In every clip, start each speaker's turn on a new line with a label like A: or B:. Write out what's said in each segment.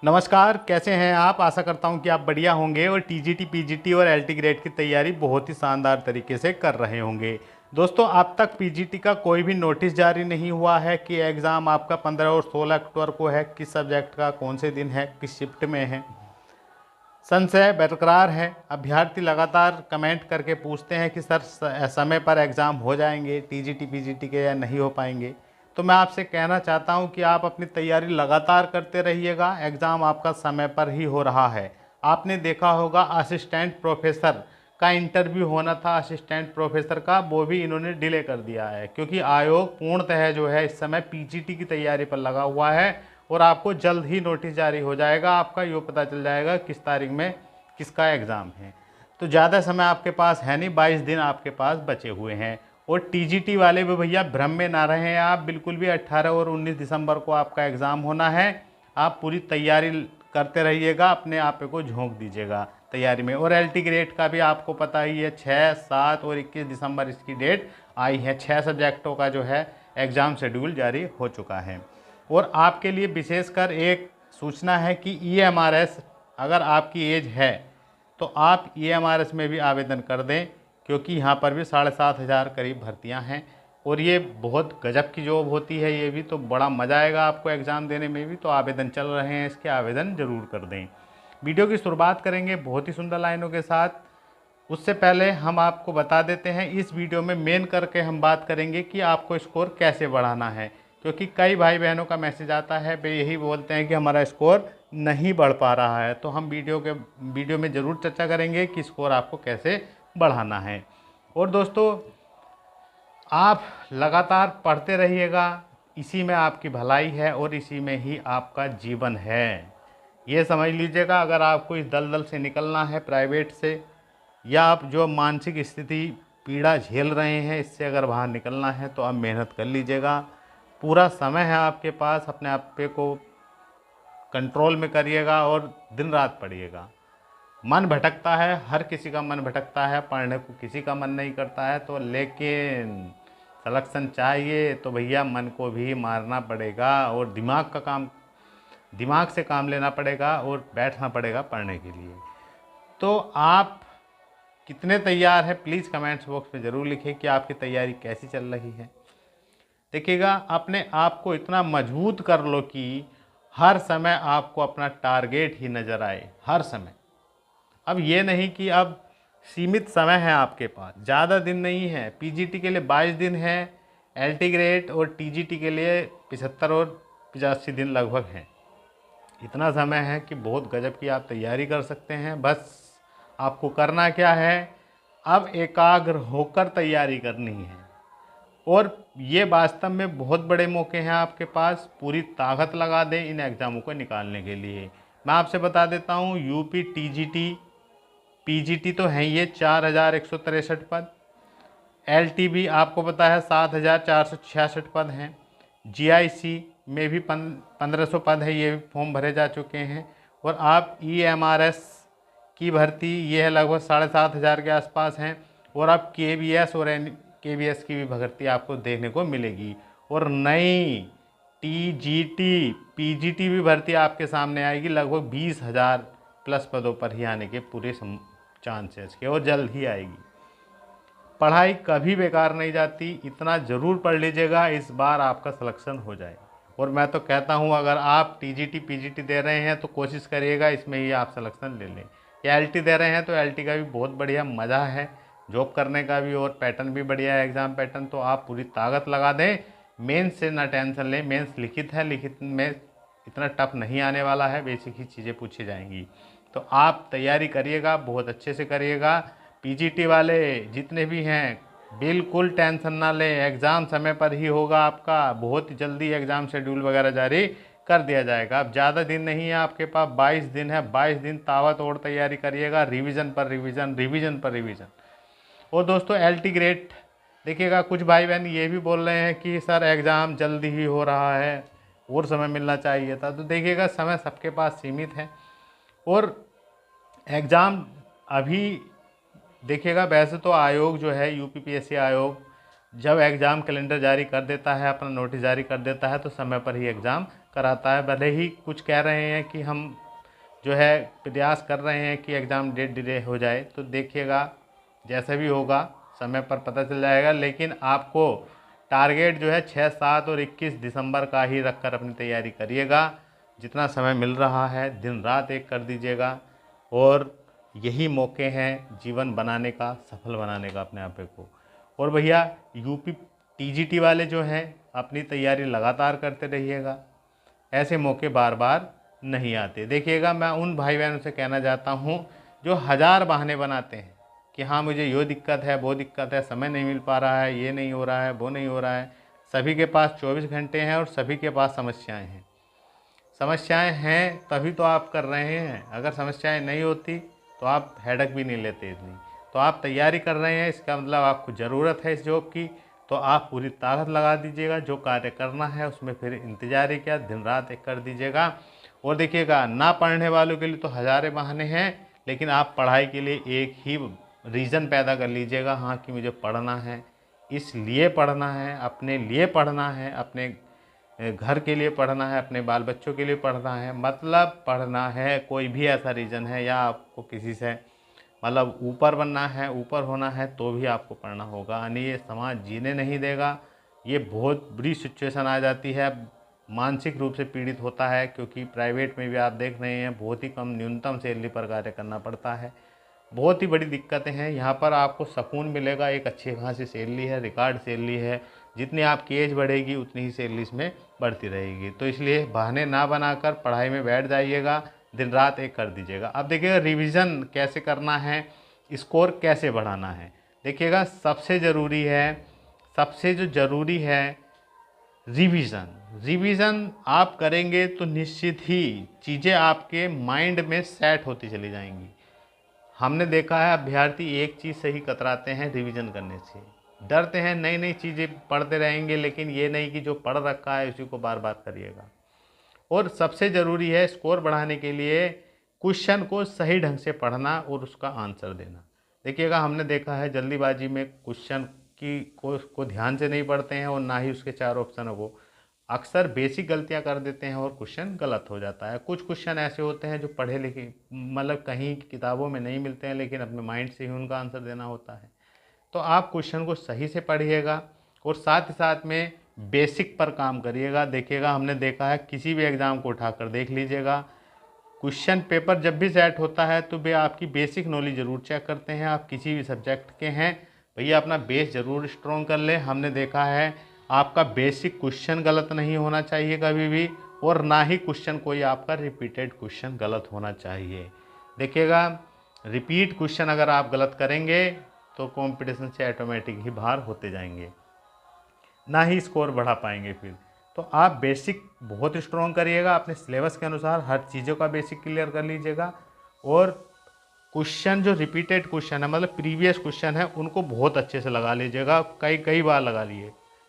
A: नमस्कार, कैसे हैं आप। आशा करता हूं कि आप बढ़िया होंगे और टीजीटी, पीजीटी और एलटी ग्रेड की तैयारी बहुत ही शानदार तरीके से कर रहे होंगे। दोस्तों, अब तक पीजीटी का कोई भी नोटिस जारी नहीं हुआ है कि एग्ज़ाम आपका 15 और 16 अक्टूबर को है। किस सब्जेक्ट का, कौन से दिन है, किस शिफ्ट में है, संशय बरकरार है। अभ्यर्थी लगातार कमेंट करके पूछते हैं कि सर समय पर एग्ज़ाम हो जाएंगे टीजीटी पीजीटी के या नहीं हो पाएंगे। तो मैं आपसे कहना चाहता हूं कि आप अपनी तैयारी लगातार करते रहिएगा। एग्ज़ाम आपका समय पर ही हो रहा है। आपने देखा होगा असिस्टेंट प्रोफेसर का इंटरव्यू होना था, असिस्टेंट प्रोफेसर का, वो भी इन्होंने डिले कर दिया है क्योंकि आयोग पूर्णतः जो है इस समय पीजीटी की तैयारी पर लगा हुआ है और आपको जल्द ही नोटिस जारी हो जाएगा। आपका ये पता चल जाएगा किस तारीख में किसका एग्ज़ाम है। तो ज़्यादा समय आपके पास है नहीं, 22 दिन आपके पास बचे हुए हैं। और टीजीटी वाले भी भैया भ्रम में ना रहें आप बिल्कुल भी। 18 और 19 दिसंबर को आपका एग्ज़ाम होना है। आप पूरी तैयारी करते रहिएगा, अपने आप को झोंक दीजिएगा तैयारी में। और एलटी ग्रेड का भी आपको पता ही है, 6, 7 और 21 दिसंबर इसकी डेट आई है। 6 सब्जेक्टों का जो है एग्ज़ाम शेड्यूल जारी हो चुका है। और आपके लिए विशेषकर एक सूचना है कि ईएमआरएस, अगर आपकी एज है तो आप ईएमआरएस में भी आवेदन कर दें क्योंकि यहाँ पर भी 7,500 करीब भर्तियाँ हैं और ये बहुत गजब की जॉब होती है। ये भी तो बड़ा मज़ा आएगा आपको एग्ज़ाम देने में भी। तो आवेदन चल रहे हैं, इसके आवेदन ज़रूर कर दें। वीडियो की शुरुआत करेंगे बहुत ही सुंदर लाइनों के साथ। उससे पहले हम आपको बता देते हैं, इस वीडियो में मेन करके हम बात करेंगे कि आपको स्कोर कैसे बढ़ाना है, क्योंकि कई भाई बहनों का मैसेज आता है, वे यही बोलते हैं कि हमारा स्कोर नहीं बढ़ पा रहा है। तो हम वीडियो में ज़रूर चर्चा करेंगे कि स्कोर आपको कैसे बढ़ाना है। और दोस्तों, आप लगातार पढ़ते रहिएगा, इसी में आपकी भलाई है और इसी में ही आपका जीवन है। ये समझ लीजिएगा, अगर आपको इस दलदल से निकलना है प्राइवेट से, या आप जो मानसिक स्थिति पीड़ा झेल रहे हैं इससे अगर बाहर निकलना है तो आप मेहनत कर लीजिएगा। पूरा समय है आपके पास, अपने आप पे को कंट्रोल में करिएगा और दिन रात पढ़िएगा। मन भटकता है, हर किसी का मन भटकता है, पढ़ने को किसी का मन नहीं करता है। तो लेकिन सिलेक्शन चाहिए तो भैया मन को भी मारना पड़ेगा और दिमाग से काम लेना पड़ेगा और बैठना पड़ेगा पढ़ने के लिए। तो आप कितने तैयार हैं, प्लीज़ कमेंट्स बॉक्स में ज़रूर लिखें कि आपकी तैयारी कैसी चल रही है। देखिएगा, अपने आप को इतना मजबूत कर लो कि हर समय आपको अपना टारगेट ही नज़र आए, हर समय। अब ये नहीं कि अब सीमित समय है आपके पास, ज़्यादा दिन नहीं है। पीजीटी के लिए 22 दिन है, एलटी ग्रेड और टीजीटी के लिए 75 और 85 दिन लगभग हैं। इतना समय है कि बहुत गजब की आप तैयारी कर सकते हैं। बस आपको करना क्या है, अब एकाग्र होकर तैयारी करनी है। और ये वास्तव में बहुत बड़े मौके हैं आपके पास, पूरी ताकत लगा दें इन एग्ज़ामों को निकालने के लिए। मैं आपसे बता देता हूँ, यूपी टीजीटी पीजीटी तो हैं ये 4,163 पद, एलटी भी आपको पता है 7,466 पद हैं, जीआईसी में भी 1,500 पद है, ये भी फॉर्म भरे जा चुके हैं। और आप ईएमआरएस की भर्ती ये है लगभग 7,500 के आसपास हैं। और अब केवीएस और केवीएस की भी भर्ती आपको देखने को मिलेगी। और नई टीजीटी पीजीटी भी भर्ती आपके सामने आएगी, लगभग 20,000 प्लस पदों पर ही आने के पूरे चांसेस के, और जल्द ही आएगी। पढ़ाई कभी बेकार नहीं जाती, इतना ज़रूर पढ़ लीजिएगा, इस बार आपका सिलेक्शन हो जाए। और मैं तो कहता हूँ, अगर आप टीजीटी पीजीटी दे रहे हैं तो कोशिश करिएगा इसमें ही आप सिलेक्शन ले लें। या एलटी दे रहे हैं तो एलटी का भी बहुत बढ़िया मज़ा है जॉब करने का भी, और पैटर्न भी बढ़िया है एग्ज़ाम पैटर्न। तो आप पूरी ताकत लगा दें। मेंस से ना टेंशन लें, मेंस लिखित है, लिखित में इतना टफ नहीं आने वाला है, बेसिक ही चीज़ें पूछी जाएंगी। तो आप तैयारी करिएगा, बहुत अच्छे से करिएगा। पीजीटी वाले जितने भी हैं बिल्कुल टेंशन ना लें, एग्ज़ाम समय पर ही होगा आपका। बहुत जल्दी एग्ज़ाम शेड्यूल वगैरह जारी कर दिया जाएगा। अब ज़्यादा दिन नहीं है आपके पास, 22 दिन है। 22 दिन ताबड़तोड़ तैयारी करिएगा, रिवीजन पर रिवीजन, रिवीजन पर रिवीजन। और दोस्तों, एलटी ग्रेड देखिएगा, कुछ भाई बहन ये भी बोल रहे हैं कि सर एग्ज़ाम जल्दी ही हो रहा है और समय मिलना चाहिए था। तो देखिएगा, समय सबके पास सीमित है। और एग्ज़ाम अभी देखिएगा, वैसे तो आयोग जो है यूपीपीएससी आयोग जब एग्ज़ाम कैलेंडर जारी कर देता है, अपना नोटिस जारी कर देता है, तो समय पर ही एग्ज़ाम कराता है। भले ही कुछ कह रहे हैं कि हम जो है प्रयास कर रहे हैं कि एग्ज़ाम डेट डिले हो जाए, तो देखिएगा जैसा भी होगा समय पर पता चल जाएगा। लेकिन आपको टारगेट जो है 6, 7 और 21 दिसंबर का ही रखकर अपनी तैयारी करिएगा। जितना समय मिल रहा है दिन रात एक कर दीजिएगा, और यही मौके हैं जीवन बनाने का, सफल बनाने का अपने आप को। और भैया यूपी टीजीटी वाले जो हैं अपनी तैयारी लगातार करते रहिएगा, ऐसे मौके बार बार नहीं आते। देखिएगा मैं उन भाई बहनों से कहना चाहता हूँ जो हज़ार बहाने बनाते हैं कि हाँ मुझे ये दिक्कत है, वो दिक्कत है, समय नहीं मिल पा रहा है, ये नहीं हो रहा है, वो नहीं हो रहा है। सभी के पास 24 घंटे हैं और सभी के पास समस्याएं हैं। समस्याएं हैं तभी तो आप कर रहे हैं। अगर समस्याएं नहीं होती तो आप हेडक भी नहीं लेते इतनी। तो आप तैयारी कर रहे हैं, इसका मतलब आपको ज़रूरत है इस जॉब की, तो आप पूरी ताकत लगा दीजिएगा। जो कार्य करना है उसमें फिर इंतजार ही क्या, दिन रात एक कर दीजिएगा। और देखिएगा ना पढ़ने वालों के लिए तो हज़ारे बहाने हैं, लेकिन आप पढ़ाई के लिए एक ही रीज़न पैदा कर लीजिएगा, हाँ कि मुझे पढ़ना है, इसलिए पढ़ना है, अपने लिए पढ़ना है, अपने घर के लिए पढ़ना है, अपने बाल बच्चों के लिए पढ़ना है, मतलब पढ़ना है। कोई भी ऐसा रीज़न है या आपको किसी से मतलब ऊपर बनना है, ऊपर होना है, तो भी आपको पढ़ना होगा, नहीं ये समाज जीने नहीं देगा। ये बहुत बुरी सिचुएशन आ जाती है, मानसिक रूप से पीड़ित होता है, क्योंकि प्राइवेट में भी आप देख रहे हैं बहुत ही कम न्यूनतम सैलरी पर कार्य करना पड़ता है। बहुत ही बड़ी दिक्कतें हैं। यहाँ पर आपको सुकून मिलेगा, एक अच्छी खासी सैलरी है, रिकॉर्ड सैलरी है। जितनी आपकी एज बढ़ेगी उतनी ही सैलरी इसमें बढ़ती रहेगी। तो इसलिए बहाने ना बनाकर पढ़ाई में बैठ जाइएगा, दिन रात एक कर दीजिएगा। अब देखिएगा रिवीजन कैसे करना है, स्कोर कैसे बढ़ाना है। देखिएगा सबसे ज़रूरी है, सबसे जो ज़रूरी है रिवीजन। रिवीजन आप करेंगे तो निश्चित ही चीज़ें आपके माइंड में सेट होती चली जाएंगी। हमने देखा है अभ्यर्थी एक चीज़ से ही कतराते हैं रिवीजन करने से, डरते हैं, नई नई चीज़ें पढ़ते रहेंगे, लेकिन ये नहीं कि जो पढ़ रखा है उसी को बार बार करिएगा। और सबसे ज़रूरी है स्कोर बढ़ाने के लिए क्वेश्चन को सही ढंग से पढ़ना और उसका आंसर देना। देखिएगा हमने देखा है जल्दीबाजी में क्वेश्चन को ध्यान से नहीं पढ़ते हैं, और ना ही उसके 4 ऑप्शनों को, अक्सर बेसिक गलतियां कर देते हैं और क्वेश्चन गलत हो जाता है। कुछ क्वेश्चन ऐसे होते हैं जो पढ़े लिखे मतलब कहीं किताबों में नहीं मिलते हैं, लेकिन अपने माइंड से ही उनका आंसर देना होता है। तो आप क्वेश्चन को सही से पढ़िएगा और साथ ही साथ में बेसिक पर काम करिएगा। देखिएगा हमने देखा है किसी भी एग्ज़ाम को उठाकर देख लीजिएगा, क्वेश्चन पेपर जब भी सेट होता है तो वे आपकी बेसिक नॉलेज ज़रूर चेक करते हैं। आप किसी भी सब्जेक्ट के हैं भैया, अपना बेस ज़रूर स्ट्रॉन्ग कर लें। हमने देखा है आपका बेसिक क्वेश्चन गलत नहीं होना चाहिए कभी भी, और ना ही क्वेश्चन कोई आपका रिपीटेड क्वेश्चन गलत होना चाहिए। देखिएगा रिपीट क्वेश्चन अगर आप गलत करेंगे तो कंपटीशन से ऑटोमेटिक ही बाहर होते जाएंगे, ना ही स्कोर बढ़ा पाएंगे फिर। तो आप बेसिक बहुत स्ट्रॉन्ग करिएगा, अपने सिलेबस के अनुसार हर चीज़ों का बेसिक क्लियर कर लीजिएगा। और क्वेश्चन जो रिपीटेड क्वेश्चन है मतलब प्रीवियस क्वेश्चन है उनको बहुत अच्छे से लगा लीजिएगा, कई कई बार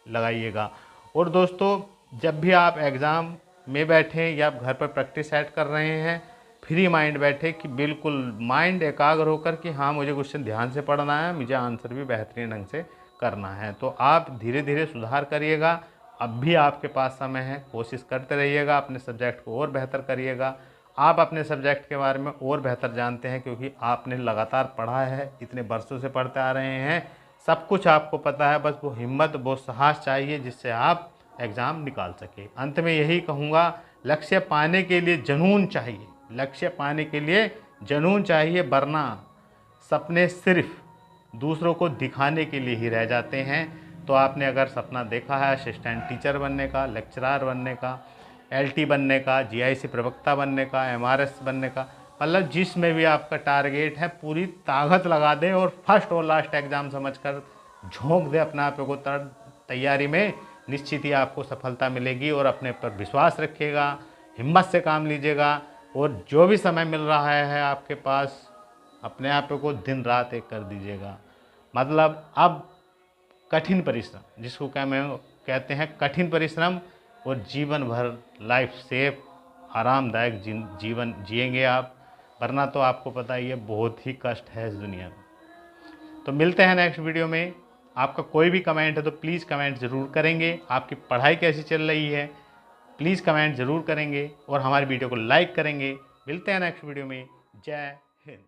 A: लगाइएगा। और दोस्तों जब भी आप एग्ज़ाम में बैठें या आप घर पर प्रैक्टिस सेट कर रहे हैं, फ्री माइंड बैठे कि बिल्कुल माइंड एकाग्र होकर कि हाँ मुझे क्वेश्चन ध्यान से पढ़ना है, मुझे आंसर भी बेहतरीन ढंग से करना है। तो आप धीरे धीरे सुधार करिएगा, अब भी आपके पास समय है, कोशिश करते रहिएगा, अपने सब्जेक्ट को और बेहतर करिएगा। आप अपने सब्जेक्ट के बारे में और बेहतर जानते हैं क्योंकि आपने लगातार पढ़ा है, इतने वर्षों से पढ़ते आ रहे हैं, सब कुछ आपको पता है। बस वो हिम्मत, वो साहस चाहिए जिससे आप एग्ज़ाम निकाल सके। अंत में यही कहूँगा, लक्ष्य पाने के लिए जुनून चाहिए, लक्ष्य पाने के लिए जुनून चाहिए, वरना सपने सिर्फ दूसरों को दिखाने के लिए ही रह जाते हैं। तो आपने अगर सपना देखा है असिस्टेंट टीचर बनने का, लेक्चरर बनने का, एलटी बनने का, जीआईसी प्रवक्ता बनने का, एमआरएस बनने का, मतलब जिसमें भी आपका टारगेट है पूरी ताकत लगा दे और फर्स्ट और लास्ट एग्ज़ाम समझकर झोंक दे अपने आप को तैयारी में, निश्चित ही आपको सफलता मिलेगी। और अपने पर विश्वास रखिएगा, हिम्मत से काम लीजिएगा, और जो भी समय मिल रहा है आपके पास अपने आप को दिन रात एक कर दीजिएगा। मतलब अब कठिन परिश्रम, जिसको कहते हैं कठिन परिश्रम, और जीवन भर लाइफ सेफ आरामदायक जीवन जिएंगे आप, वरना तो आपको पता ही है बहुत ही कष्ट है इस दुनिया में। तो मिलते हैं नेक्स्ट वीडियो में। आपका कोई भी कमेंट है तो प्लीज़ कमेंट ज़रूर करेंगे। आपकी पढ़ाई कैसी चल रही है प्लीज़ कमेंट ज़रूर करेंगे और हमारी वीडियो को लाइक करेंगे। मिलते हैं नेक्स्ट वीडियो में। जय हिंद।